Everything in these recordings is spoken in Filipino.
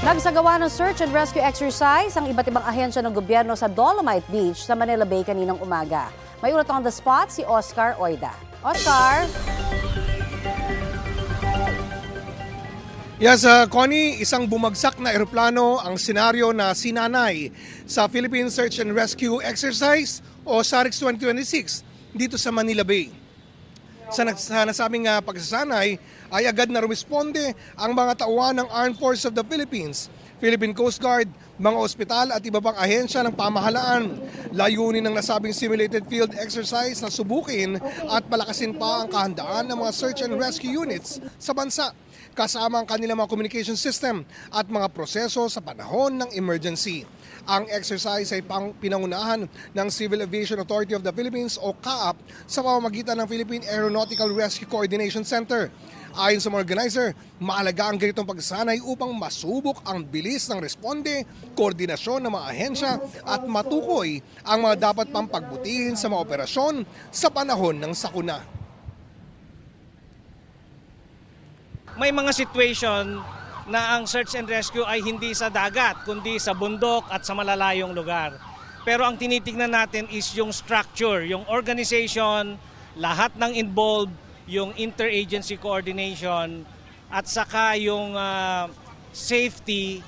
Nagsagawa ng search and rescue exercise ang iba't ibang ahensya ng gobyerno sa Dolomite Beach sa Manila Bay kaninang umaga. May ulat on the spot si Oscar Oida. Oscar? Yes, Connie, isang bumagsak na eroplano ang senaryo na sinanay sa Philippine Search and Rescue Exercise o SAREX 2026 dito sa Manila Bay. Sa nasabing pagsasanay ay agad na rumisponde ang mga tauhan ng Armed Forces of the Philippines, Philippine Coast Guard, mga ospital at iba pang ahensya ng pamahalaan. Layunin ng nasabing simulated field exercise na subukin at palakasin pa ang kahandaan ng mga search and rescue units sa bansa, kasama ang kanilang mga communication system at mga proseso sa panahon ng emergency. Ang exercise ay pinangunahan ng Civil Aviation Authority of the Philippines o CAAP sa pamamagitan ng Philippine Aeronautical Rescue Coordination Center. Ayon sa mga organizer, mahalaga ang ganitong pagsasanay upang masubok ang bilis ng responde, koordinasyon ng mga ahensya at matukoy ang mga dapat pang pagbutihin sa mga operasyon sa panahon ng sakuna. May mga situation na ang search and rescue ay hindi sa dagat, kundi sa bundok at sa malalayong lugar. Pero ang tinitingnan natin is yung structure, yung organization, lahat ng involved, yung interagency coordination, at saka yung safety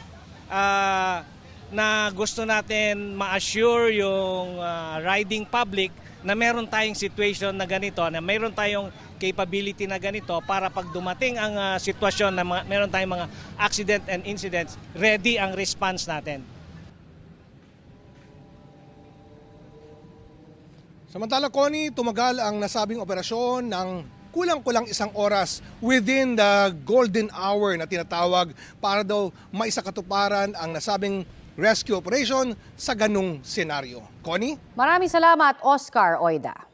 na gusto natin ma-assure yung riding public na meron tayong situation na ganito, na meron tayong capability na ganito para pag dumating ang sitwasyon na meron tayong mga accident and incidents, ready ang response natin. Samantala, Connie, tumagal ang nasabing operasyon ng kulang-kulang isang oras within the golden hour na tinatawag para daw maisakatuparan ang nasabing rescue operation sa ganung senaryo. Connie? Maraming salamat, Oscar Oida.